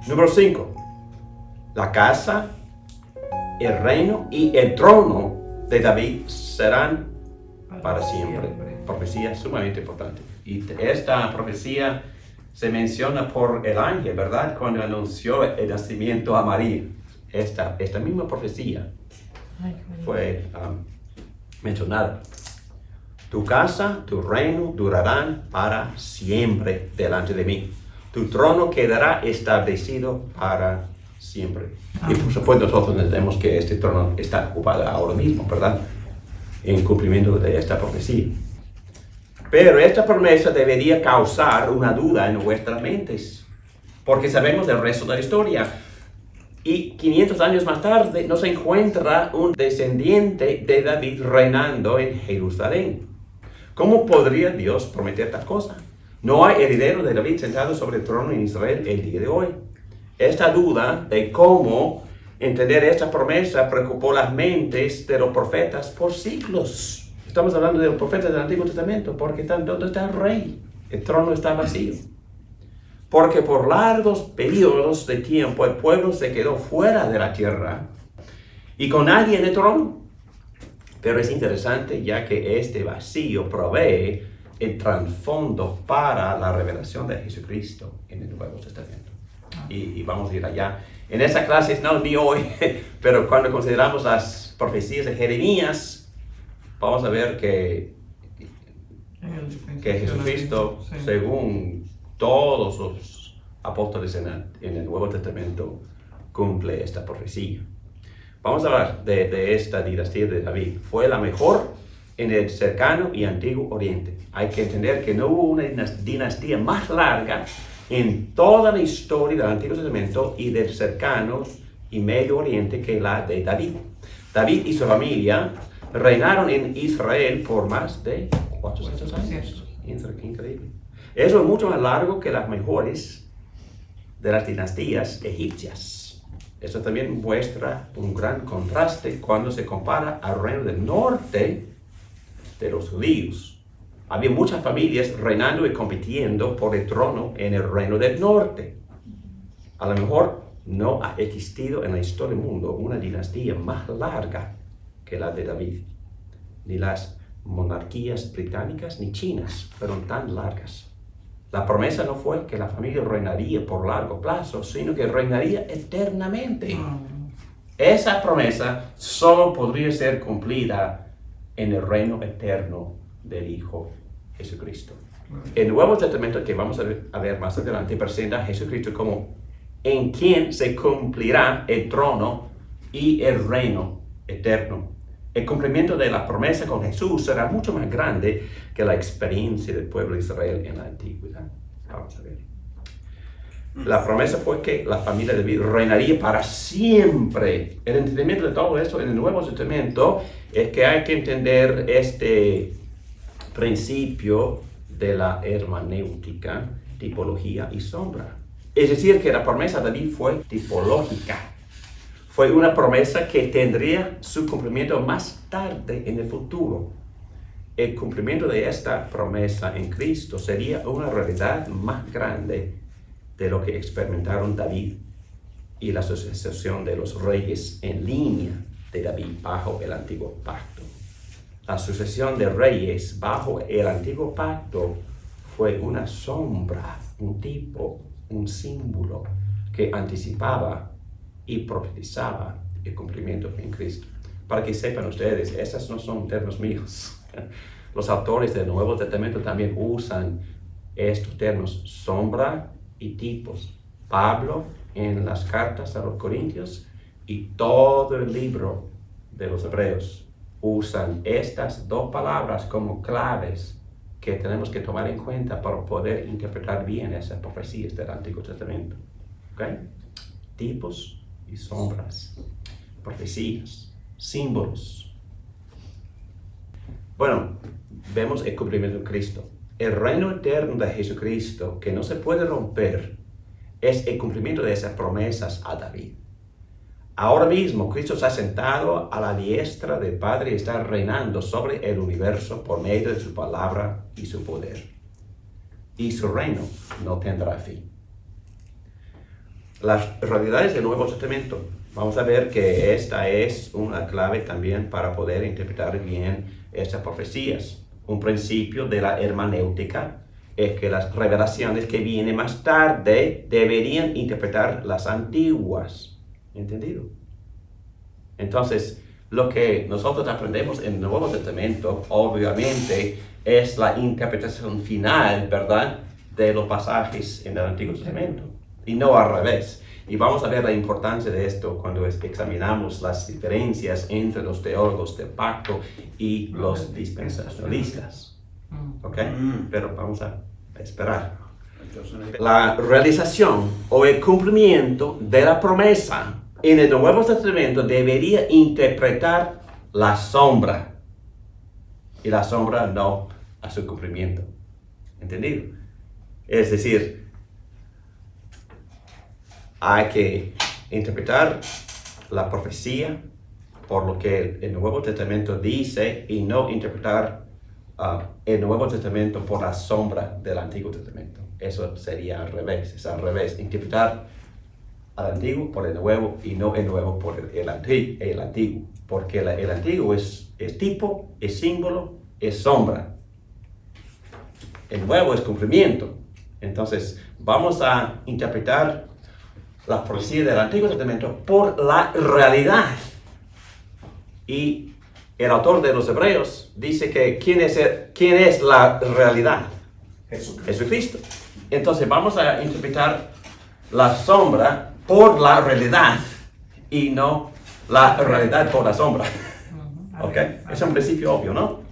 Número 5. La casa, el reino y el trono de David serán para siempre. Profecía sumamente importante. Y esta profecía se menciona por el ángel, ¿verdad? Cuando anunció el nacimiento a María. Esta misma profecía fue mencionada. Tu casa, tu reino durarán para siempre delante de mí. Tu trono quedará establecido para siempre. Y por supuesto nosotros entendemos que este trono está ocupado ahora mismo, ¿verdad? En cumplimiento de esta profecía. Pero esta promesa debería causar una duda en nuestras mentes, porque sabemos del resto de la historia. Y 500 años más tarde nos encuentra un descendiente de David reinando en Jerusalén. ¿Cómo podría Dios prometer tal cosa? No hay heredero de David sentado sobre el trono en Israel el día de hoy. Esta duda de cómo entender esta promesa preocupó las mentes de los profetas por siglos. Estamos hablando de los profetas del Antiguo Testamento, porque ¿dónde está el rey? El trono está vacío. Porque por largos periodos de tiempo el pueblo se quedó fuera de la tierra y con nadie en el trono. Pero es interesante ya que este vacío provee el trasfondo para la revelación de Jesucristo en el Nuevo Testamento. Y vamos a ir allá. En esa clase, no ni hoy, pero cuando consideramos las profecías de Jeremías, vamos a ver que Jesucristo, sí, según todos los apóstoles en el Nuevo Testamento, cumple esta profecía. Vamos a hablar de esta dinastía de David. Fue la mejor en el cercano y antiguo Oriente. Hay que entender que no hubo una dinastía más larga en toda la historia del Antiguo Testamento y del cercano y Medio Oriente que la de David. David y su familia reinaron en Israel por más de 400 años. Increíble. Eso es mucho más largo que las mejores de las dinastías egipcias. Eso también muestra un gran contraste cuando se compara al reino del norte de los judíos. Había muchas familias reinando y compitiendo por el trono en el reino del norte. A lo mejor no ha existido en la historia del mundo una dinastía más larga que la de David. Ni las monarquías británicas ni chinas fueron tan largas. La promesa no fue que la familia reinaría por largo plazo, sino que reinaría eternamente. Esa promesa solo podría ser cumplida en el reino eterno del Hijo Jesucristo. El Nuevo Testamento, que vamos a ver más adelante, presenta a Jesucristo como en quien se cumplirá el trono y el reino eterno. El cumplimiento de la promesa con Jesús será mucho más grande que la experiencia del pueblo de Israel en la antigüedad. Vamos a ver. La promesa fue que la familia de David reinaría para siempre. El entendimiento de todo esto en el Nuevo Testamento es que hay que entender este principio de la hermenéutica, tipología y sombra. Es decir, que la promesa de David fue tipológica. Fue una promesa que tendría su cumplimiento más tarde en el futuro. El cumplimiento de esta promesa en Cristo sería una realidad más grande de lo que experimentaron David y la sucesión de los reyes en línea de David bajo el antiguo pacto. la sucesión de reyes bajo el antiguo pacto fue una sombra, un tipo, un símbolo que anticipaba y profetizaba el cumplimiento en Cristo. Para que sepan ustedes, estos no son términos míos. Los autores del Nuevo Testamento también usan estos términos, sombra y tipos. Pablo en las cartas a los Corintios y todo el libro de los Hebreos usan estas dos palabras como claves que tenemos que tomar en cuenta para poder interpretar bien esas profecías del Antiguo Testamento. ¿Okay? Tipos y sombras, profecías, símbolos. Bueno, vemos el cumplimiento de Cristo. El reino eterno de Jesucristo, que no se puede romper, es el cumplimiento de esas promesas a David. Ahora mismo Cristo se ha sentado a la diestra del Padre y está reinando sobre el universo por medio de su palabra y su poder. Y su reino no tendrá fin. Las realidades del Nuevo Testamento. Vamos a ver que esta es una clave también para poder interpretar bien estas profecías. Un principio de la hermenéutica es que las revelaciones que vienen más tarde deberían interpretar las antiguas. ¿Entendido? Entonces, lo que nosotros aprendemos en el Nuevo Testamento, obviamente, es la interpretación final, ¿verdad?, de los pasajes en el Antiguo Testamento, y no al revés. Y vamos a ver la importancia de esto cuando examinamos las diferencias entre los teólogos del pacto y los dispensacionalistas. ¿Ok? Pero vamos a esperar. La realización o el cumplimiento de la promesa en el Nuevo Testamento debería interpretar la sombra y la sombra no a su cumplimiento. ¿Entendido? Es decir, hay que interpretar la profecía por lo que el Nuevo Testamento dice y no interpretar el Nuevo Testamento por la sombra del Antiguo Testamento. Eso sería al revés, es al revés. Interpretar al Antiguo por el Nuevo y no el Nuevo por el Antiguo. Porque el Antiguo es tipo, es símbolo, es sombra. El Nuevo es cumplimiento. Entonces, vamos a interpretar la profecía del Antiguo Testamento por la realidad. Y el autor de los Hebreos dice que ¿quién es la realidad? Jesucristo. Entonces vamos a interpretar la sombra por la realidad y no la realidad por la sombra. ¿Ok? Es un principio obvio, ¿no?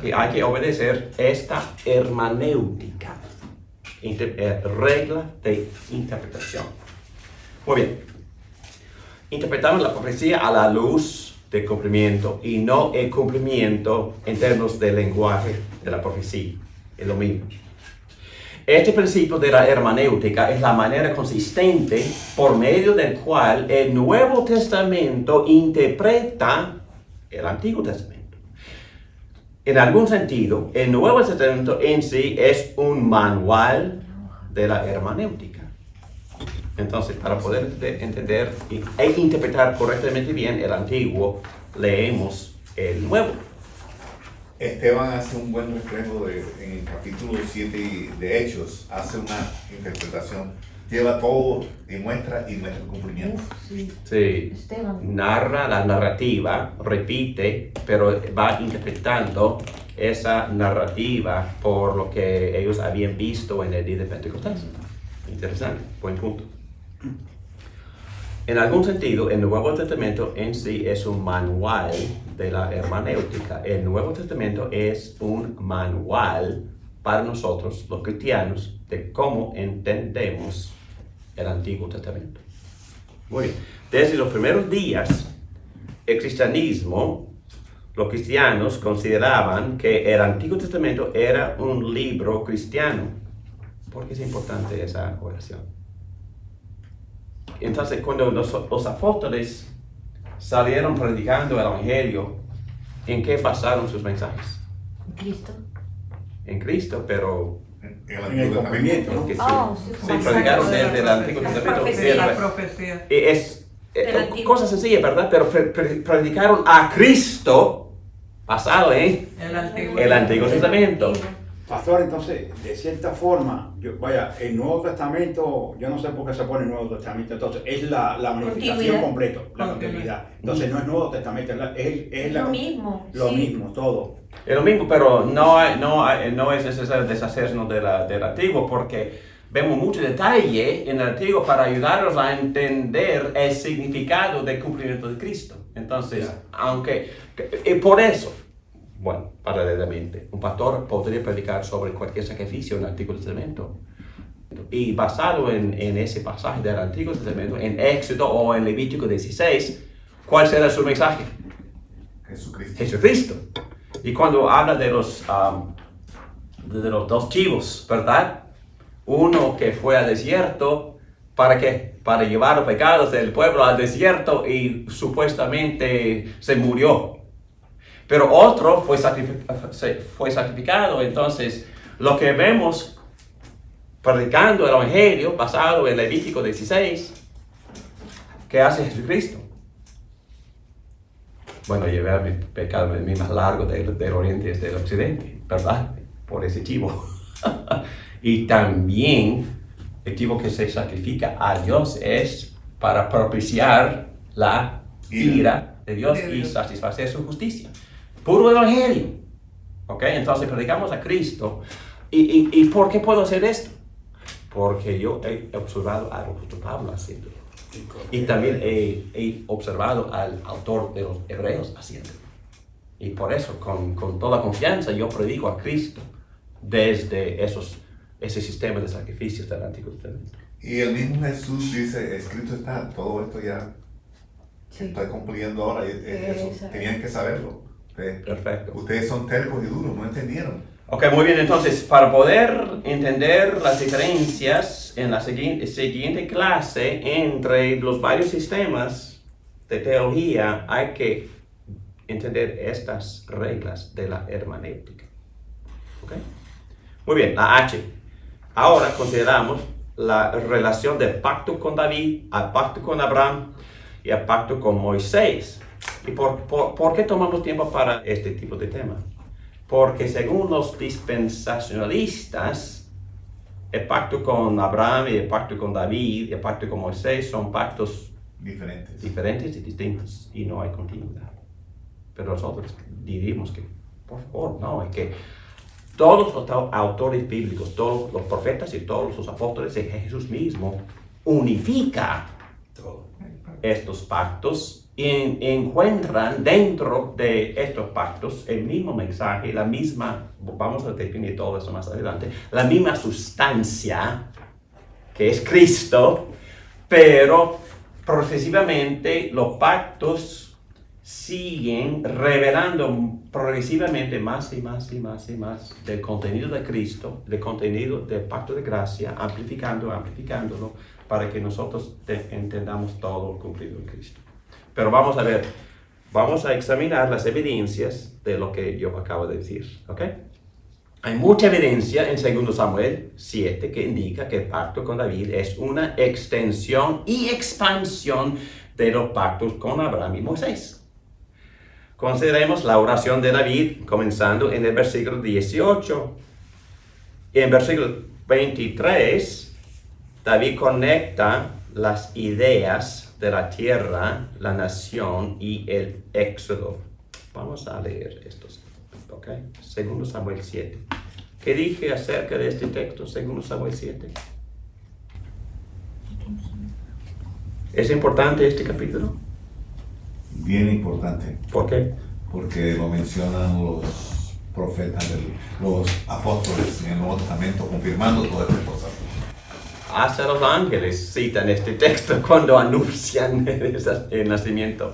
Y hay que obedecer esta hermenéutica, regla de interpretación. Muy bien. Interpretamos la profecía a la luz del cumplimiento y no el cumplimiento en términos del lenguaje de la profecía. Es lo mismo. Este principio de la hermenéutica es la manera consistente por medio del cual el Nuevo Testamento interpreta el Antiguo Testamento. En algún sentido, el Nuevo Testamento en sí es un manual de la hermenéutica. Entonces, para poder entender e interpretar correctamente bien el Antiguo, leemos el Nuevo. Esteban hace un buen reflejo en el capítulo 7 de Hechos, hace una interpretación, lleva todo y muestra el cumplimiento. Sí, narra la narrativa, repite, pero va interpretando esa narrativa por lo que ellos habían visto en el día de Pentecostés. Interesante, buen punto. En algún sentido, el Nuevo Testamento en sí es un manual de la hermenéutica. El Nuevo Testamento es un manual para nosotros, los cristianos, de cómo entendemos el Antiguo Testamento. Muy bien. Desde los primeros días, el cristianismo, los cristianos consideraban que el Antiguo Testamento era un libro cristiano. ¿Por qué es importante esa oración? Entonces, cuando los apóstoles salieron predicando el Evangelio, ¿en qué basaron sus mensajes? En Cristo. En Cristo, pero En el cumplimiento, ¿no? que sí, predicaron desde el Antiguo Testamento. La profecía. Es cosa sencilla, ¿verdad? Pero predicaron a Cristo basado en el Antiguo Testamento. Pastor, entonces, de cierta forma, el Nuevo Testamento, yo no sé por qué se pone el Nuevo Testamento, entonces es la unificación completa, la continuidad. Entonces no es Nuevo Testamento, es lo mismo. Lo mismo, todo. Es lo mismo, pero no es necesario deshacernos del Antiguo, porque vemos mucho detalle en el Antiguo para ayudarnos a entender el significado del cumplimiento de Cristo. Entonces, por eso, bueno, paralelamente, un pastor podría predicar sobre cualquier sacrificio en el Antiguo Testamento. Y basado en ese pasaje del Antiguo Testamento, en Éxodo o en Levítico 16, ¿cuál será su mensaje? Jesucristo. Y cuando habla de los dos chivos, ¿verdad? Uno que fue al desierto, ¿para qué? Para llevar los pecados del pueblo al desierto y supuestamente se murió. Pero otro fue sacrificado. Entonces, lo que vemos predicando el Evangelio basado en Levítico 16, ¿qué hace Jesucristo? Bueno, llevar mi pecado más largo del oriente y del occidente, ¿verdad? Por ese chivo. Y también el chivo que se sacrifica a Dios es para propiciar la ira de Dios y satisfacer su justicia. Puro evangelio. ¿Ok? Entonces predicamos a Cristo. ¿Y por qué puedo hacer esto? Porque yo he observado al apóstol Pablo haciéndolo. Y también he observado al autor de los Hebreos haciéndolo. Y por eso, con toda confianza, yo predico a Cristo desde ese sistema de sacrificios del Antiguo Testamento. Y el mismo Jesús dice, escrito está, todo esto ya está cumpliendo ahora. Eso, tenían que saberlo. Perfecto. Ustedes son tercos y duros, no entendieron. Ok, muy bien. Entonces, para poder entender las diferencias en la siguiente clase entre los varios sistemas de teología, hay que entender estas reglas de la hermenéutica. ¿Ok? Muy bien, la H. Ahora consideramos la relación del pacto con David, al pacto con Abraham y al pacto con Moisés. ¿Y por qué tomamos tiempo para este tipo de tema? Porque según los dispensacionalistas, el pacto con Abraham y el pacto con David y el pacto con Moisés son pactos diferentes y distintos y no hay continuidad. Pero nosotros diríamos que, por favor, no, es que todos los autores bíblicos, todos los profetas y todos los apóstoles de Jesús mismo unifica estos pactos y encuentran dentro de estos pactos el mismo mensaje, la misma, vamos a definir todo eso más adelante, la misma sustancia que es Cristo, pero progresivamente los pactos siguen revelando progresivamente más y más y más y más del contenido de Cristo, del contenido del pacto de gracia, amplificándolo para que nosotros entendamos todo cumplido en Cristo. Pero vamos a examinar las evidencias de lo que yo acabo de decir, ¿ok? Hay mucha evidencia en 2 Samuel 7 que indica que el pacto con David es una extensión y expansión de los pactos con Abraham y Moisés. Consideremos la oración de David comenzando en el versículo 18. Y en versículo 23, David conecta las ideas de la tierra, la nación y el éxodo. Vamos a leer estos, ¿ok? 2 Samuel 7. ¿Qué dije acerca de este texto, 2 Samuel 7? ¿Es importante este capítulo? Bien importante. ¿Por qué? Porque lo mencionan los profetas, los apóstoles en el Nuevo Testamento, confirmando todas estas cosas. Hasta los ángeles citan este texto cuando anuncian el nacimiento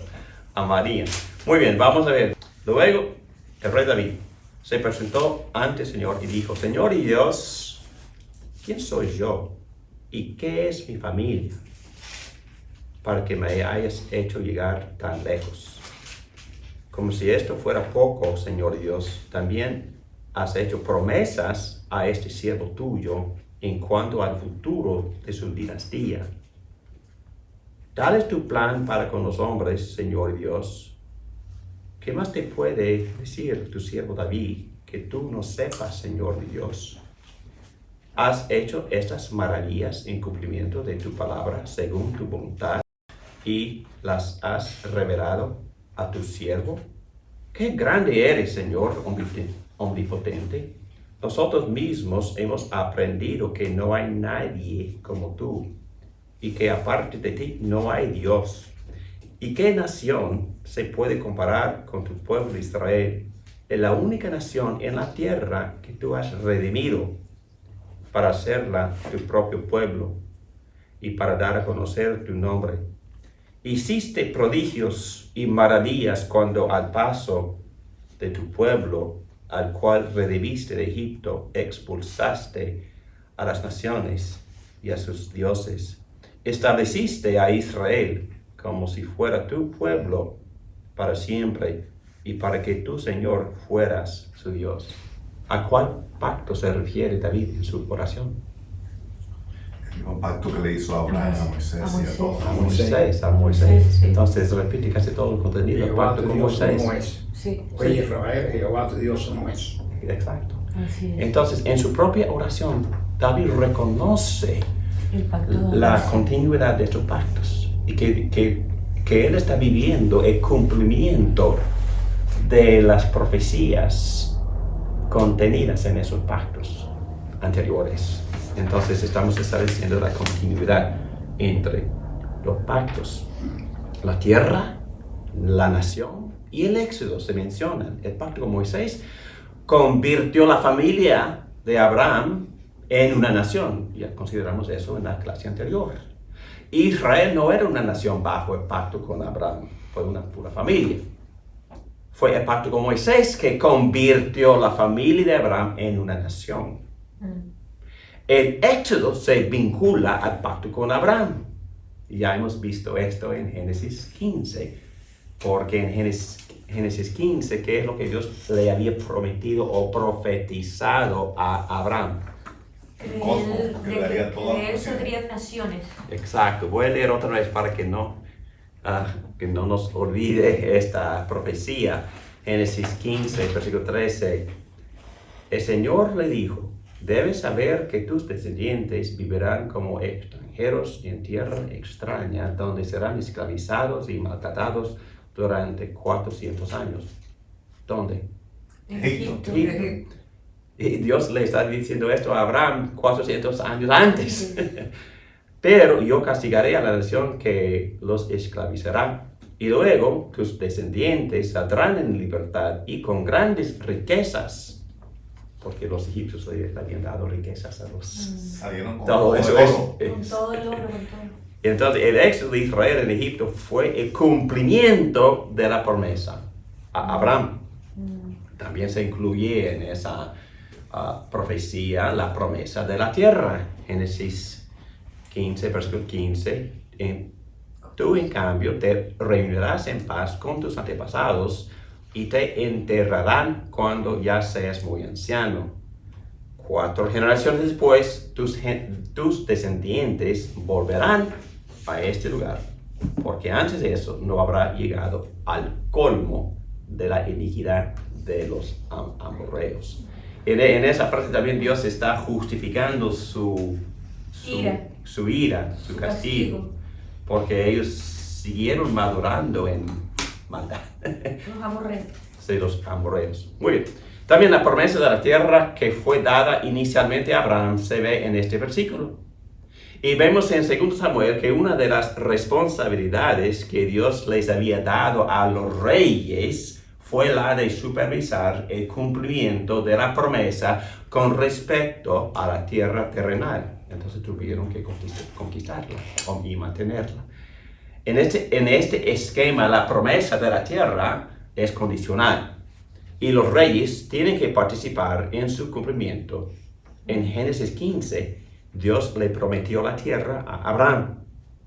a María. Muy bien, vamos a ver. Luego, el rey David se presentó ante el Señor y dijo: Señor y Dios, ¿quién soy yo y qué es mi familia para que me hayas hecho llegar tan lejos? Como si esto fuera poco, Señor Dios, también has hecho promesas a este siervo tuyo en cuanto al futuro de su dinastía. Tal es tu plan para con los hombres, Señor Dios, ¿qué más te puede decir tu siervo David que tú no sepas, Señor mi Dios? Has hecho estas maravillas en cumplimiento de tu palabra según tu voluntad y las has revelado a tu siervo. ¡Qué grande eres, Señor omnipotente! Nosotros mismos hemos aprendido que no hay nadie como tú y que aparte de ti no hay Dios. ¿Y qué nación se puede comparar con tu pueblo Israel? Es la única nación en la tierra que tú has redimido para hacerla tu propio pueblo y para dar a conocer tu nombre. Hiciste prodigios y maravillas cuando al paso de tu pueblo, al cual redimiste de Egipto, expulsaste a las naciones y a sus dioses. Estableciste a Israel como si fuera tu pueblo para siempre y para que tu Señor fueras su Dios. ¿A cuál pacto se refiere David en su oración? El mismo pacto que le hizo a Abraham, a Moisés y a todos. A Moisés. Sí. Entonces repite casi todo el contenido del Jehová pacto tu con Dios Moisés. no es. Sí. Oye Israel, Jehová tu Dios no es. Exacto. Así es. Entonces, en su propia oración, David reconoce El pacto de la Abraham. continuidad de estos pactos y que él está viviendo el cumplimiento de las profecías contenidas en esos pactos anteriores. Entonces estamos estableciendo la continuidad entre los pactos. La tierra, la nación y el éxodo se mencionan. El pacto con Moisés convirtió la familia de Abraham en una nación. Ya consideramos eso en la clase anterior. Israel no era una nación bajo el pacto con Abraham, fue una pura familia. Fue el pacto con Moisés que convirtió la familia de Abraham en una nación. El éxodo se vincula al pacto con Abraham. Ya hemos visto esto en Génesis 15, porque en Génesis 15, ¿qué es lo que Dios le había prometido o profetizado a Abraham? Cosmos, que le daría toda la de él nación. saldrían naciones. Exacto, voy a leer otra vez para que no nos olvide esta profecía. Génesis 15, versículo 13. El Señor le dijo: debes saber que tus descendientes vivirán como extranjeros en tierra extraña, donde serán esclavizados y maltratados durante 400 años. ¿Dónde? Egipto. Egipto. Y Dios le está diciendo esto a Abraham 400 años antes. Pero yo castigaré a la nación que los esclavizará. Y luego tus descendientes saldrán en libertad y con grandes riquezas. Porque los egipcios le habían dado riquezas a los... Salieron con Todo eso. oro. Con todo el oro, con todo. Entonces el éxodo de Israel en Egipto fue el cumplimiento de la promesa a Abraham. También se incluye en esa profecía la promesa de la tierra. Génesis 15, versículo 15. Tú en cambio te reunirás en paz con tus antepasados y te enterrarán cuando ya seas muy anciano. 4 generaciones después, tus descendientes volverán a este lugar, porque antes de eso no habrá llegado al colmo de la iniquidad de los amorreos. En esa frase también Dios está justificando su ira, su castigo, porque ellos siguieron madurando en maldad. Los amorreos. Sí, los amorreos. Muy bien. También la promesa de la tierra que fue dada inicialmente a Abraham se ve en este versículo. Y vemos en 2 Samuel que una de las responsabilidades que Dios les había dado a los reyes fue la de supervisar el cumplimiento de la promesa con respecto a la tierra terrenal. Entonces tuvieron que conquistarla y mantenerla. En este esquema, la promesa de la tierra es condicional y los reyes tienen que participar en su cumplimiento. En Génesis 15, Dios le prometió la tierra a Abraham.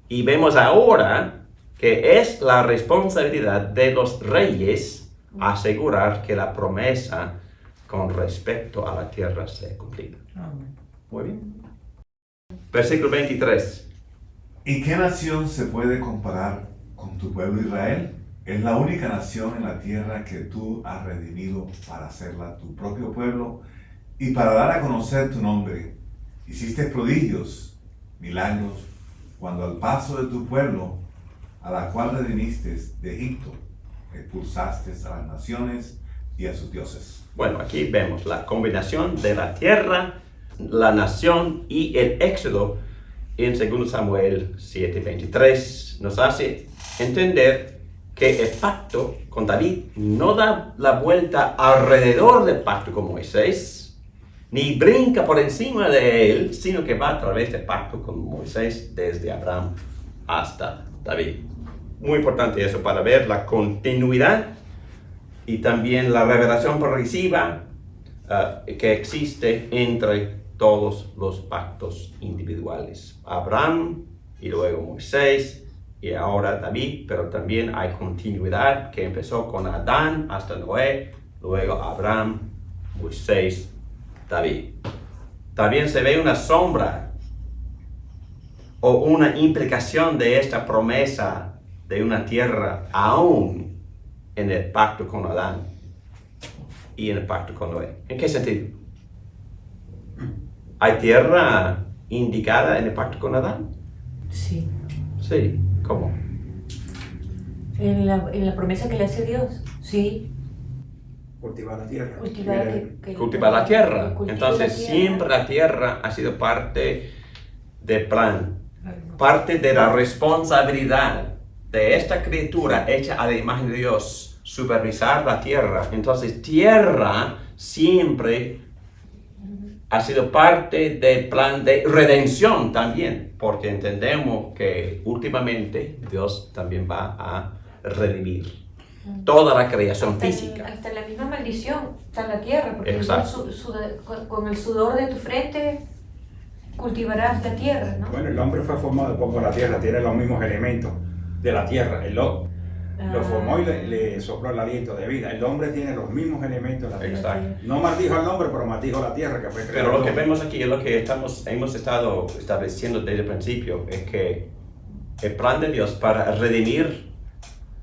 Y vemos ahora que es la responsabilidad de los reyes asegurar que la promesa con respecto a la tierra sea cumplida. Muy bien. Versículo 23. ¿Y qué nación se puede comparar con tu pueblo Israel? Es la única nación en la tierra que tú has redimido para hacerla tu propio pueblo y para dar a conocer tu nombre. Hiciste prodigios, milagros, cuando al paso de tu pueblo, a la cual redimiste de Egipto, expulsaste a las naciones y a sus dioses. Bueno, aquí vemos la combinación de la tierra, la nación y el éxodo en 2 Samuel 7:23. Nos hace entender que el pacto con David no da la vuelta alrededor del pacto con Moisés, ni brinca por encima de él, sino que va a través del pacto con Moisés desde Abraham hasta David. Muy importante eso para ver la continuidad y también la revelación progresiva que existe entre todos los pactos individuales. Abraham y luego Moisés y ahora David, pero también hay continuidad que empezó con Adán hasta Noé, luego Abraham, Moisés, David. También se ve una sombra o una implicación de esta promesa de una tierra aún en el pacto con Adán y en el pacto con Noé. ¿En qué sentido? ¿Hay tierra indicada en el pacto con Adán? Sí. Sí, ¿cómo? En la promesa que le hace Dios. Sí. Cultivar la tierra. Cultivar la tierra. que cultive Entonces la tierra. siempre la tierra ha sido parte del plan, parte de la responsabilidad de esta criatura hecha a la imagen de Dios, supervisar la tierra. Entonces tierra siempre ha sido parte del plan de redención también, porque entendemos que últimamente Dios también va a redimir toda la creación física. Hasta la misma maldición está en la tierra, porque Exacto. con el sudor de tu frente cultivarás la tierra, ¿no? Bueno, el hombre fue formado por la tierra, tiene los mismos elementos de la tierra. Él lo formó y le sopló el aliento de vida. El hombre tiene los mismos elementos de la tierra. Exacto. No maldijo al hombre, pero maldijo la tierra que fue creada. Pero lo que vemos aquí, lo que hemos estado estableciendo desde el principio, es que el plan de Dios para redimir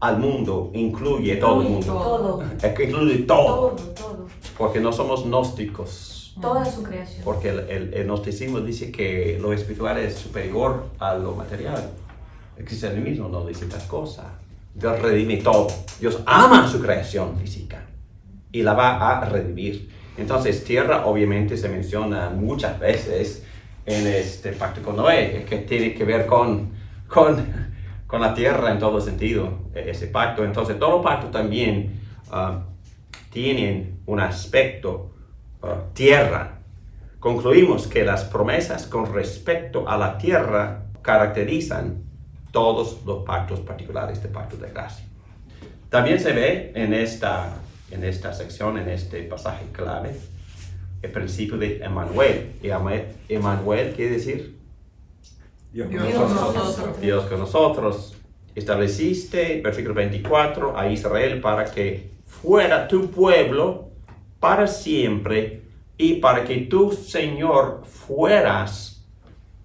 al mundo incluye todo el mundo. Todo. Es que incluye todo. Todo. Porque no somos gnósticos. Toda su creación. Porque el gnosticismo dice que lo espiritual es superior a lo material. El cristianismo no dice tal cosa. Dios redime todo. Dios ama su creación física y la va a redimir. Entonces, tierra obviamente se menciona muchas veces en este pacto con Noé, que tiene que ver con la tierra en todo sentido, ese pacto. Entonces, todos los pactos también tienen un aspecto tierra. Concluimos que las promesas con respecto a la tierra caracterizan todos los pactos particulares del pacto de gracia. También se ve en esta sección, en este pasaje clave, el principio de Emmanuel. Y Emmanuel quiere decir Dios Dios con nosotros. Dios con nosotros. Estableciste, versículo 24, a Israel para que fuera tu pueblo para siempre y para que tú, Señor, fueras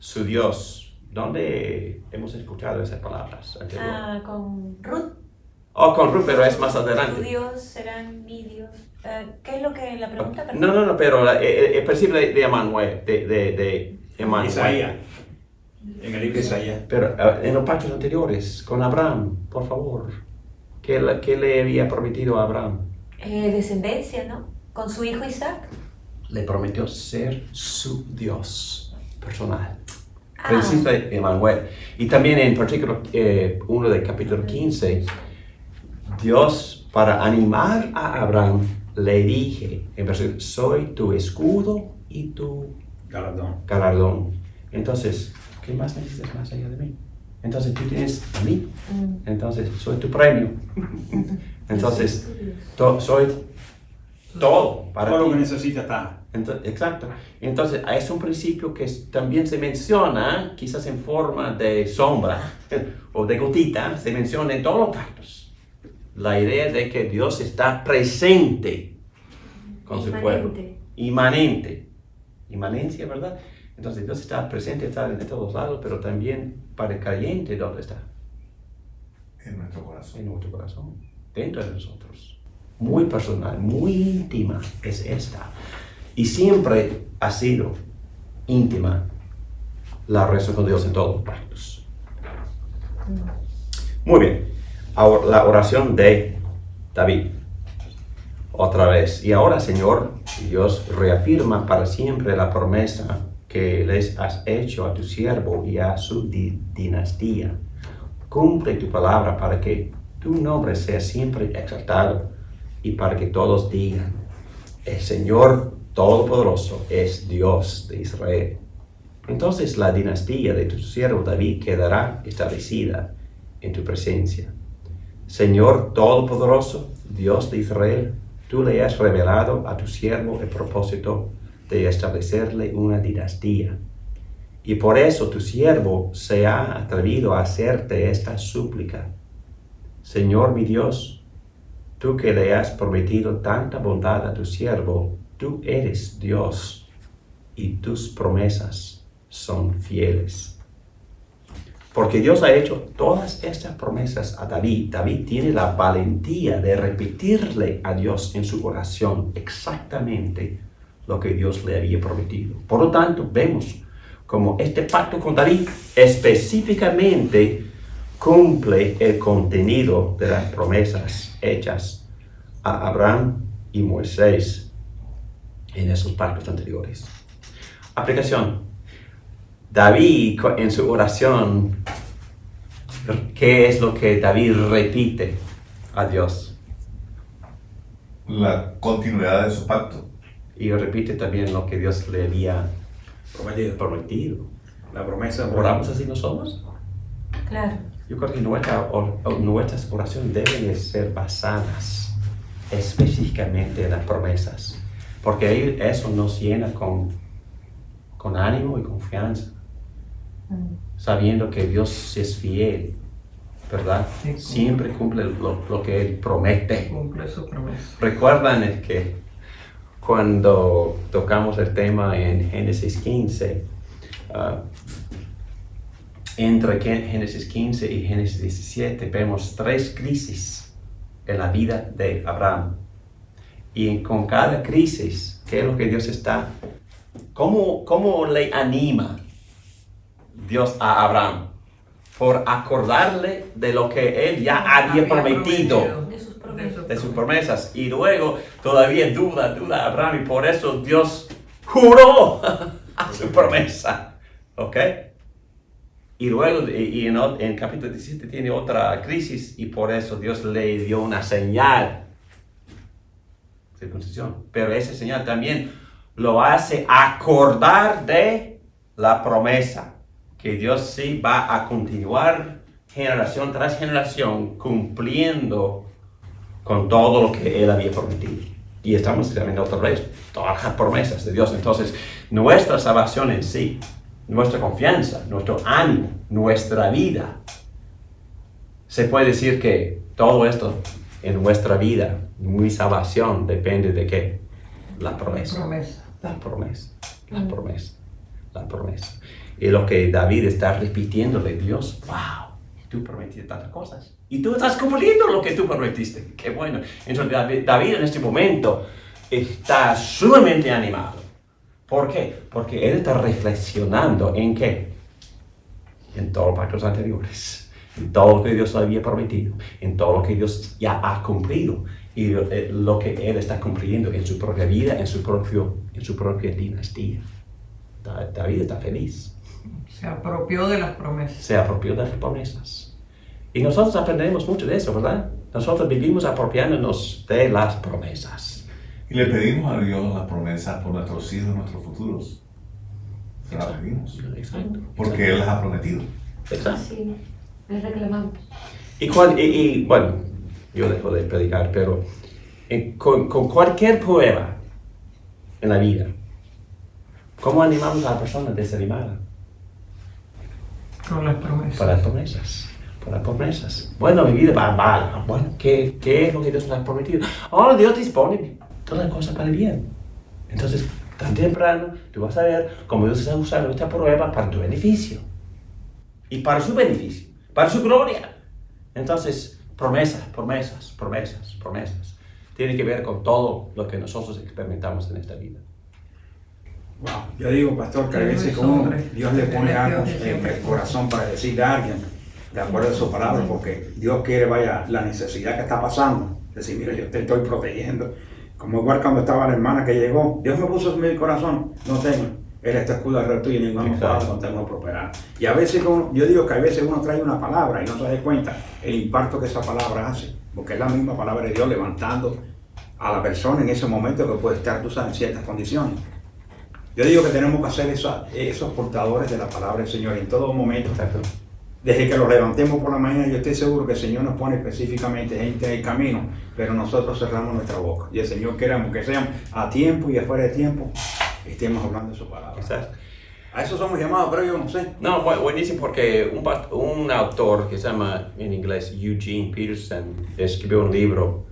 su Dios. ¿Dónde hemos escuchado esas palabras anteriormente? Con Ruth. Oh, con Ruth, pero es más Tu adelante. Dios será mi Dios. ¿Qué es lo que la pregunta? No, pero el principio de Emmanuel, de Emmanuel. Isaías. En el libro de Isaías. Pero en los pactos anteriores, con Abraham, por favor, ¿qué le había prometido a Abraham? Descendencia, ¿no? Con su hijo Isaac. Le prometió ser su Dios personal. Principio de Emmanuel. Y también en particular, uno del capítulo 15, Dios, para animar a Abraham, le dije, en versículo, soy tu escudo y tu galardón. Entonces, ¿qué más necesitas más allá de mí? Entonces, tú tienes a mí. Entonces, soy tu premio. Entonces, soy todo para todo ti. lo que necesita está. Exacto. Entonces, es un principio que también se menciona, quizás en forma de sombra o de gotita, se menciona en todos los pactos. La idea de que Dios está presente con su pueblo. Inmanente. Inmanencia, ¿verdad? Entonces, Dios está presente, está en todos lados, pero también para el creyente, ¿dónde está? en nuestro corazón. En nuestro corazón, dentro de nosotros. Muy personal, muy íntima es esta. Y siempre ha sido íntima la relación con Dios en todos los pactos. Muy bien. Ahora, la oración de David. Otra vez. Y ahora, Señor, Dios reafirma para siempre la promesa que les has hecho a tu siervo y a su dinastía. Cumple tu palabra para que tu nombre sea siempre exaltado y para que todos digan, el Señor Todopoderoso es Dios de Israel. Entonces la dinastía de tu siervo David quedará establecida en tu presencia. Señor Todopoderoso, Dios de Israel, tú le has revelado a tu siervo el propósito de establecerle una dinastía. Y por eso tu siervo se ha atrevido a hacerte esta súplica. Señor mi Dios, tú que le has prometido tanta bondad a tu siervo, tú eres Dios y tus promesas son fieles. Porque Dios ha hecho todas estas promesas a David. David tiene la valentía de repetirle a Dios en su oración exactamente lo que Dios le había prometido. Por lo tanto, vemos como este pacto con David específicamente cumple el contenido de las promesas hechas a Abraham y Moisés en esos pactos anteriores. Aplicación. David en su oración, ¿qué es lo que David repite a Dios? La continuidad de su pacto. Y repite también lo que Dios le había prometido. La promesa. ¿Oramos así nosotros? Claro. Yo creo que nuestras oraciones deben de ser basadas específicamente en las promesas, porque eso nos llena con ánimo y confianza, sabiendo que Dios es fiel, ¿verdad? Sí, siempre cumple lo que Él promete. Cumple su promesa. ¿Recuerdan que cuando tocamos el tema en Génesis 15, entre Génesis 15 y Génesis 17 vemos 3 crisis en la vida de Abraham? Y con cada crisis, ¿qué es lo que Dios está? ¿Cómo le anima Dios a Abraham? Por acordarle de lo que él ya había prometido, de sus promesas. Y luego todavía duda Abraham, y por eso Dios juró a su promesa. ¿Ok? Y luego en capítulo 17 tiene otra crisis, y por eso Dios le dio una señal. Circuncisión. Pero esa señal también lo hace acordar de la promesa, que Dios sí va a continuar generación tras generación cumpliendo con todo lo que Él había prometido. Y estamos examinando otra vez todas las promesas de Dios. Entonces, nuestra salvación en sí, nuestra confianza, nuestro ánimo, nuestra vida, se puede decir que todo esto en nuestra vida, mi salvación, depende de ¿qué? La promesa. La promesa. La promesa. La promesa. Y lo que David está repitiendo de Dios, wow, tú prometiste tantas cosas. Y tú estás cumpliendo lo que tú prometiste. Qué bueno. Entonces David en este momento está sumamente animado. ¿Por qué? Porque él está reflexionando en ¿qué? En todos los pactos anteriores. En todo lo que Dios había prometido. En todo lo que Dios ya ha cumplido. Y lo que él está cumpliendo en su propia vida, en su propia dinastía. David está feliz. Se apropió de las promesas. Se apropió de las promesas. Y nosotros aprendemos mucho de eso, ¿verdad? Nosotros vivimos apropiándonos de las promesas. Y le pedimos a Dios las promesas por nuestros hijos y nuestros futuros. Se las pedimos. Exacto. Porque Él las ha prometido. Exacto. Sí, le reclamamos. Y bueno, yo dejo de predicar, pero con cualquier prueba en la vida, ¿cómo animamos a la persona desanimada? Con las promesas. Por las promesas. Por las promesas. Bueno, mi vida va mal. Bueno, ¿qué es lo que Dios nos ha prometido? Oh, Dios dispone todas las cosas para el bien. Entonces, tan temprano, tú vas a ver cómo Dios está usando esta prueba para tu beneficio. Y para su beneficio. Para su gloria. Entonces, promesas. Tiene que ver con todo lo que nosotros experimentamos en esta vida. Wow. Yo digo, pastor, que a veces como Dios le pone algo en el corazón para decirle a alguien, de acuerdo a su palabra, porque Dios quiere, vaya, la necesidad que está pasando. Decir, mira, yo te estoy protegiendo. Como igual cuando estaba la hermana que llegó, Dios me puso en mi corazón, no tengo. Él está escudo alrededor tuyo y ningún almohada contra prosperar. Y a veces, yo digo que a veces uno trae una palabra y no se da cuenta el impacto que esa palabra hace. Porque es la misma palabra de Dios levantando a la persona en ese momento que puede estar, tú sabes, en ciertas condiciones. Yo digo que tenemos que ser esos portadores de la palabra del Señor en todo momento. Exacto. Desde que lo levantemos por la mañana, yo estoy seguro que el Señor nos pone específicamente gente en el camino, pero nosotros cerramos nuestra boca. Y el Señor queremos que sean a tiempo y afuera de tiempo, estemos hablando de su palabra. Exacto. A eso somos llamados, pero yo no sé. No, buenísimo, porque un autor que se llama en inglés Eugene Peterson escribió un libro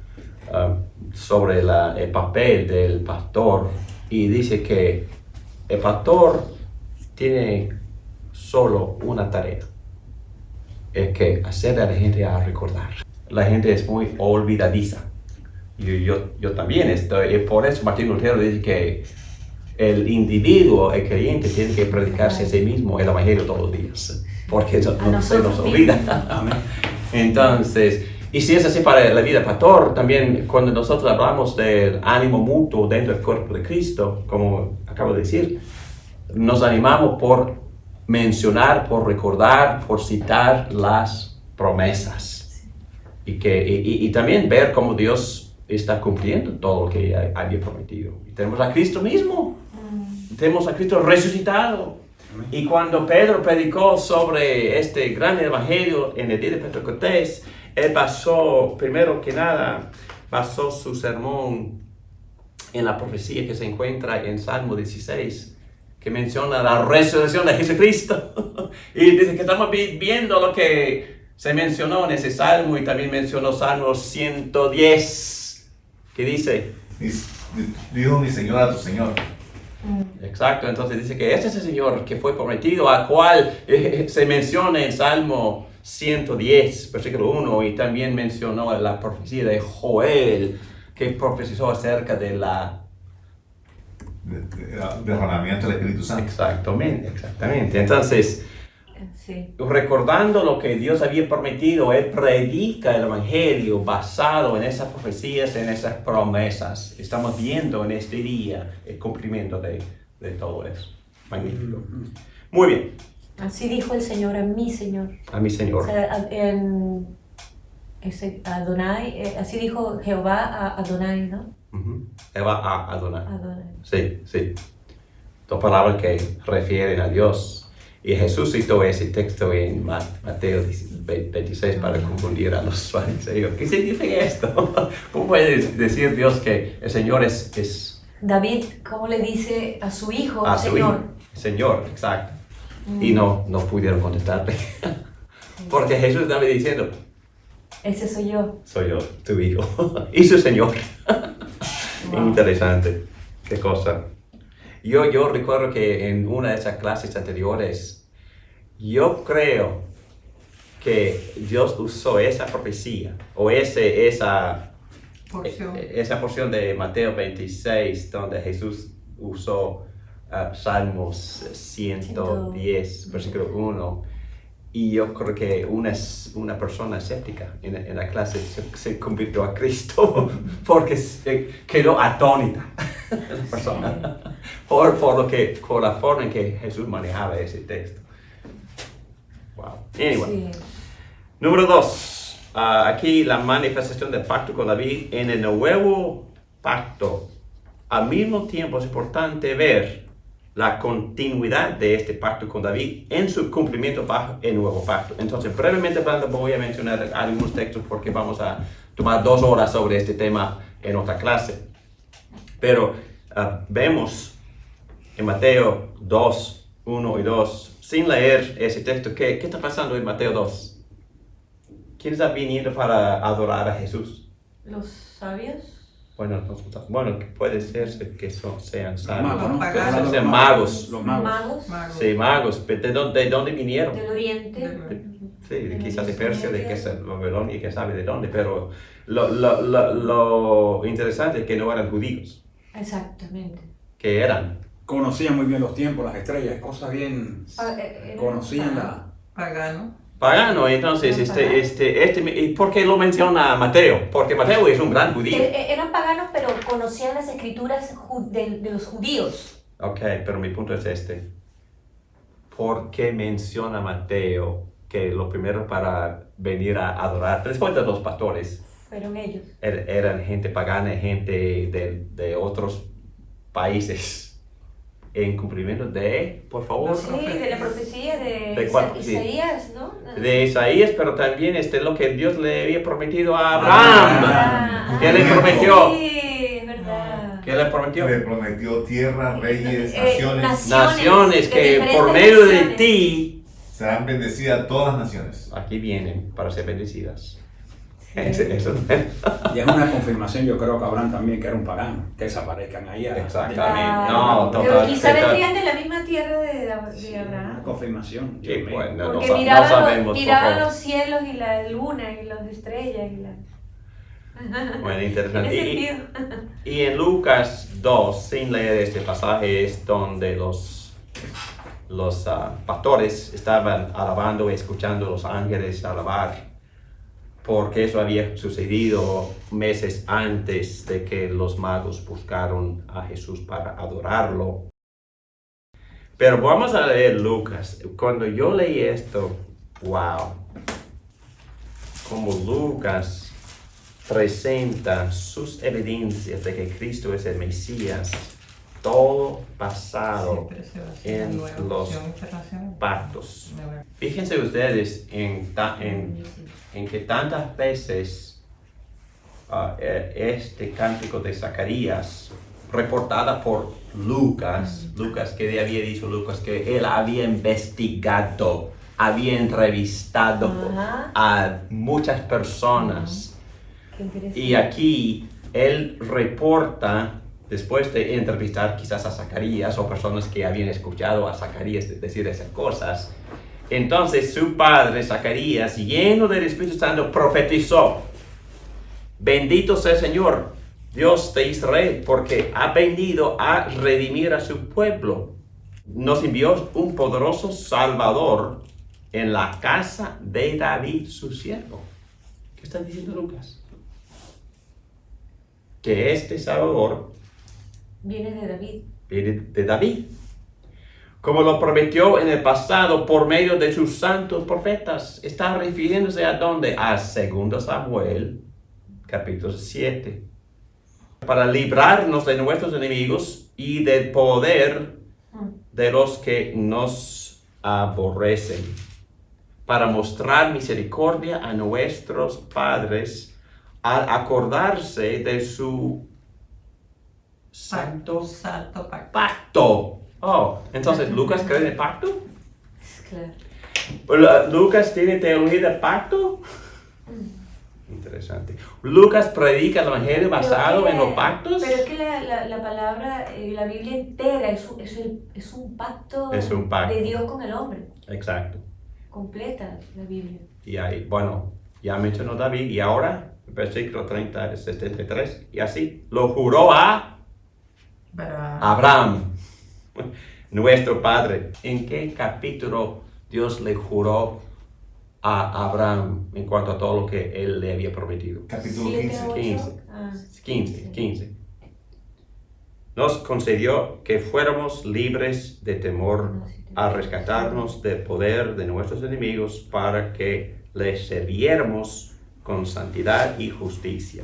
sobre el papel del pastor y dice que el pastor tiene solo una tarea, es que hacer a la gente a recordar. La gente es muy olvidadiza. Yo también estoy, y por eso Martín Lutero dice que el individuo, el creyente, tiene que predicarse a sí mismo el evangelio todos los días, porque no se nos olvida. Entonces, y si es así para la vida del pastor, también cuando nosotros hablamos del ánimo mutuo dentro del cuerpo de Cristo, como acabo de decir, nos animamos por mencionar, por recordar, por citar las promesas. Y también ver cómo Dios está cumpliendo todo lo que había prometido. Y tenemos a Cristo mismo. Tenemos a Cristo resucitado. Y cuando Pedro predicó sobre este gran evangelio en el día de Pentecostés, él primero que nada, basó su sermón en la profecía que se encuentra en Salmo 16, que menciona la resurrección de Jesucristo. Y dice que estamos viendo lo que se mencionó en ese salmo, y también mencionó Salmo 110, que dice: dijo mi Señor a tu Señor. Exacto, entonces dice que este es el Señor que fue prometido, al cual se menciona en Salmo 110, versículo 1, y también mencionó la profecía de Joel, que profetizó acerca de la derramamiento del Espíritu Santo. Exactamente. Entonces, sí, recordando lo que Dios había prometido, Él predica el Evangelio basado en esas profecías, en esas promesas. Estamos viendo en este día el cumplimiento de todo eso. Magnífico. Muy bien. así dijo el Señor a mi Señor. A mi Señor. O sea, Adonai, así dijo Jehová a Adonai, ¿no? Él va a Adonai. Adonai. Sí. Dos palabras que refieren a Dios. Y Jesús citó ese texto en Mateo 26 para confundir a los fariseos. ¿Qué significa esto? ¿Cómo puede decir Dios que el Señor es David, ¿cómo le dice a su hijo, a su Señor? hijo? Señor, exacto. Y no pudieron contestarle. Porque Jesús estaba diciendo: Ese soy yo. soy yo, tu hijo. Y su Señor. Wow. Interesante. Qué cosa. Yo recuerdo que en una de esas clases anteriores, yo creo que Dios usó esa profecía, o esa porción de Mateo 26, donde Jesús usó Salmos 110, versículo 1, y yo creo que una persona escéptica en la clase se convirtió a Cristo porque quedó atónita la persona por la forma en que Jesús manejaba ese texto. Wow. Anyway. Sí. Número 2. Aquí la manifestación del pacto con David en el nuevo pacto. Al mismo tiempo es importante ver la continuidad de este pacto con David en su cumplimiento bajo el nuevo pacto. Entonces, brevemente hablando, voy a mencionar algunos textos porque vamos a tomar 2 horas sobre este tema en otra clase. Pero vemos en Mateo 2, 1 y 2, sin leer ese texto, ¿qué está pasando en Mateo 2? ¿Quién está viniendo para adorar a Jesús? ¿Los sabios? Bueno, puede ser que sean sabios. Magos, Sean magos. Los magos. ¿Magos? Sí, magos. ¿De dónde vinieron? Del oriente. Sí, quizás de Persia, de que es Babilonia y que sabe de dónde, pero lo interesante es que no eran judíos. Exactamente. Que eran. Conocían muy bien los tiempos, las estrellas, cosas bien. Conocían la. Pagano. Pagano, entonces, ¿y por qué lo menciona Mateo? Porque Mateo es un gran judío. Eran paganos, pero conocían las escrituras de los judíos. Ok, pero mi punto es este. ¿Por qué menciona Mateo que lo primero para venir a adorar, después de los pastores, fueron ellos? Eran gente pagana, gente de otros países? En cumplimiento de, por favor. Sí, de la profecía de Isaías, ¿no? De Isaías, pero también lo que Dios le había prometido a Abraham. ¿Qué le prometió? Sí, es verdad. ¿Qué le prometió? Le prometió tierra, reyes, naciones que por medio de ti serán bendecidas todas las naciones. Aquí vienen para ser bendecidas. Y es una confirmación, yo creo que Abraham también, que era un pagano, que desaparezcan ahí. Exactamente. Pero quizá vendrían de la misma tierra de Abraham. Una confirmación. Sí, bueno, porque no miraban los cielos y la luna y las estrellas. Bueno, interesante. Y y en Lucas 2, sin leer este pasaje, es donde los pastores estaban alabando y escuchando a los ángeles alabar, porque eso había sucedido meses antes de que los magos buscaron a Jesús para adorarlo. Pero vamos a leer Lucas. Cuando yo leí esto, wow, como Lucas presenta sus evidencias de que Cristo es el Mesías, todo basado en los pactos. Fíjense ustedes en que tantas veces este cántico de Zacarías, reportada por Lucas, que había dicho Lucas que él había investigado, había entrevistado a muchas personas. Y aquí él reporta, después de entrevistar quizás a Zacarías o personas que habían escuchado a Zacarías decir esas cosas, entonces su padre Zacarías, lleno del Espíritu Santo, profetizó: bendito sea el Señor, Dios de Israel, porque ha venido a redimir a su pueblo. Nos envió un poderoso Salvador en la casa de David, su siervo. ¿Qué está diciendo Lucas? Que este Salvador viene de David. Viene de David. Como lo prometió en el pasado por medio de sus santos profetas. Está refiriéndose a dónde? A 2 Samuel, capítulo 7. Para librarnos de nuestros enemigos y del poder de los que nos aborrecen. Para mostrar misericordia a nuestros padres al acordarse de su santo pacto. Oh, entonces Lucas cree en el pacto. Claro. Lucas tiene teología del pacto. Interesante. Lucas predica el evangelio basado en los pactos. Pero es que la palabra, la Biblia entera es un pacto, de Dios con el hombre. Exacto. Completa la Biblia. Y ahí, bueno, ya mencionó David, y ahora, versículo 73, y así lo juró a Abraham, nuestro padre. ¿En qué capítulo Dios le juró a Abraham en cuanto a todo lo que él le había prometido? Capítulo 15. Nos concedió que fuéramos libres de temor a rescatarnos del poder de nuestros enemigos para que les sirviéramos con santidad y justicia,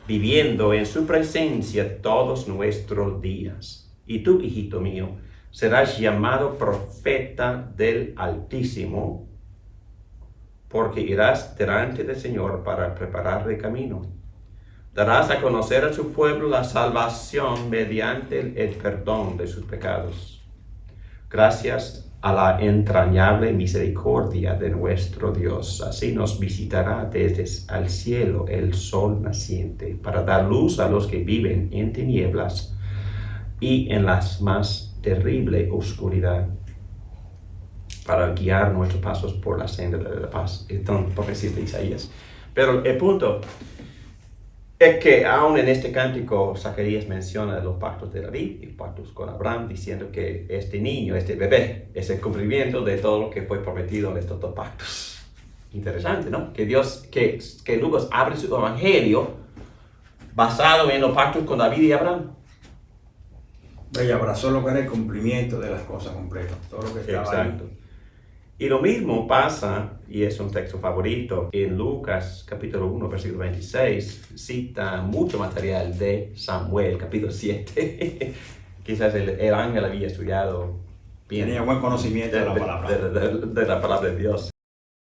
viviendo en su presencia todos nuestros días. Y tú, hijito mío, serás llamado profeta del Altísimo, porque irás delante del Señor para prepararle camino. Darás a conocer a su pueblo la salvación mediante el perdón de sus pecados. Gracias a la entrañable misericordia de nuestro Dios, así nos visitará desde el cielo el sol naciente, para dar luz a los que viven en tinieblas y en la más terrible oscuridad, para guiar nuestros pasos por la senda de la paz. Entonces, profecía de Isaías. Pero el punto es que aún en este cántico, Zacarías menciona los pactos de David y los pactos con Abraham, diciendo que este niño, este bebé, es el cumplimiento de todo lo que fue prometido en estos dos pactos. Interesante, ¿no? Que Dios, que Lucas abre su evangelio basado en los pactos con David y Abraham. Ella abrazó lo que era el cumplimiento de las cosas completas, todo lo que estaba Exacto. ahí. Y lo mismo pasa, y es un texto favorito, en Lucas capítulo 1, versículo 26, cita mucho material de Samuel, capítulo 7. Quizás el ángel había estudiado bien. Tenía buen conocimiento de la palabra. De la palabra de Dios.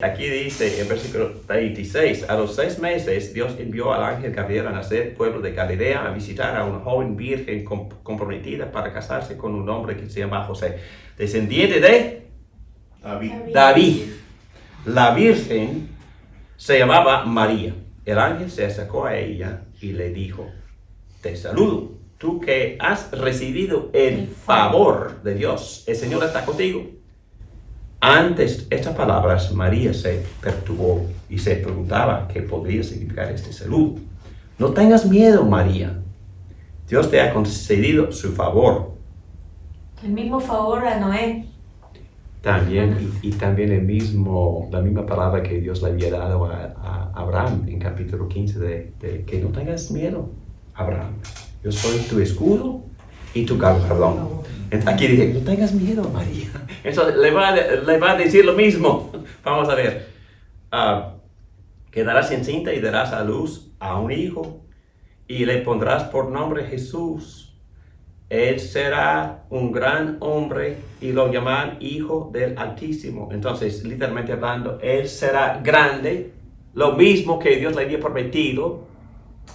Aquí dice en versículo 26, a los 6 meses Dios envió al ángel Gabriel a nacer pueblo de Galilea a visitar a una joven virgen comprometida para casarse con un hombre que se llama José, descendiente de David. La virgen se llamaba María. El ángel se acercó a ella y le dijo, te saludo, tú que has recibido el favor de Dios, el Señor está contigo. Antes estas palabras, María se perturbó y se preguntaba qué podría significar este saludo. No tengas miedo, María. Dios te ha concedido su favor. El mismo favor a Noé. También, y también la misma palabra que Dios le había dado a Abraham en capítulo 15 de que no tengas miedo, Abraham. Yo soy tu escudo y tu galardón. Aquí dije, no tengas miedo, María. Entonces le va a decir lo mismo. Vamos a ver. Quedarás encinta y darás a luz a un hijo y le pondrás por nombre Jesús. Él será un gran hombre y lo llamarán Hijo del Altísimo. Entonces, literalmente hablando, él será grande, lo mismo que Dios le había prometido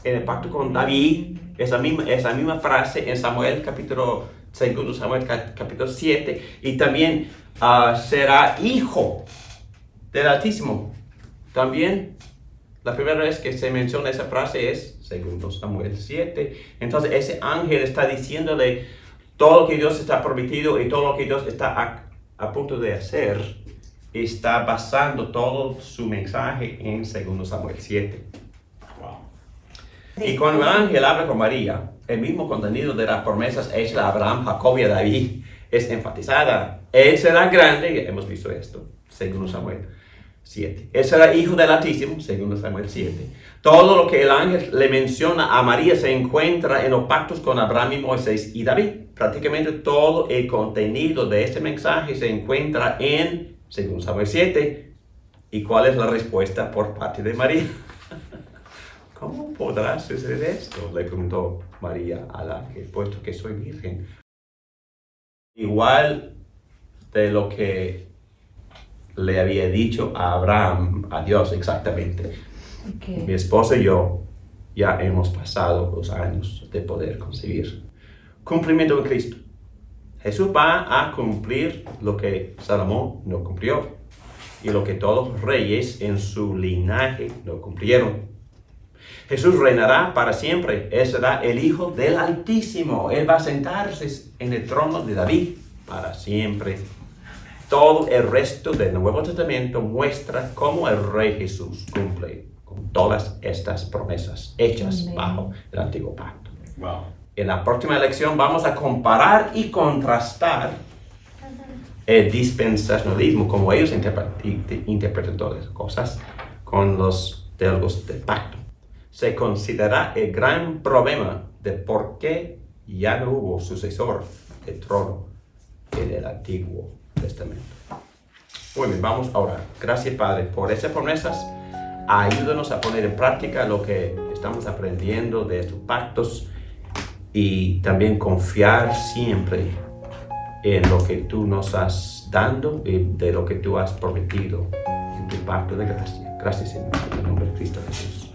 en el pacto con David. Esa misma frase en Samuel capítulo 7, y también será hijo del Altísimo. También la primera vez que se menciona esa frase es segundo Samuel 7. Entonces ese ángel está diciéndole todo lo que Dios está prometido y todo lo que Dios está a punto de hacer. Está basando todo su mensaje en segundo Samuel 7. Y cuando el ángel habla con María, el mismo contenido de las promesas hechas a Abraham, Jacob y a David es enfatizada. Él será grande, hemos visto esto, segundo Samuel 7. Él será hijo del Altísimo, segundo Samuel 7. Todo lo que el ángel le menciona a María se encuentra en los pactos con Abraham y Moisés y David. Prácticamente todo el contenido de este mensaje se encuentra en segundo Samuel 7. ¿Y cuál es la respuesta por parte de María? ¿Cómo podrá suceder esto? Le preguntó María al ángel, puesto que soy virgen. Igual de lo que le había dicho a Abraham, a Dios exactamente. Okay. Mi esposa y yo ya hemos pasado los años de poder concebir. Cumplimiento en Cristo. Jesús va a cumplir lo que Salomón no cumplió y lo que todos los reyes en su linaje no cumplieron. Jesús reinará para siempre. Él será el Hijo del Altísimo. Él va a sentarse en el trono de David para siempre. Todo el resto del Nuevo Testamento muestra cómo el Rey Jesús cumple con todas estas promesas hechas bajo el Antiguo Pacto. Wow. En la próxima lección vamos a comparar y contrastar el dispensacionalismo, como ellos interpretan todas las cosas, con los teólogos del pacto. Se considera el gran problema de por qué ya no hubo sucesor del trono en el Antiguo Testamento. Muy bien, vamos a orar. Gracias, Padre, por esas promesas. Ayúdanos a poner en práctica lo que estamos aprendiendo de estos pactos y también confiar siempre en lo que tú nos has dado y de lo que tú has prometido en tu pacto de gracia. Gracias, Señor, en el nombre de Cristo Jesús.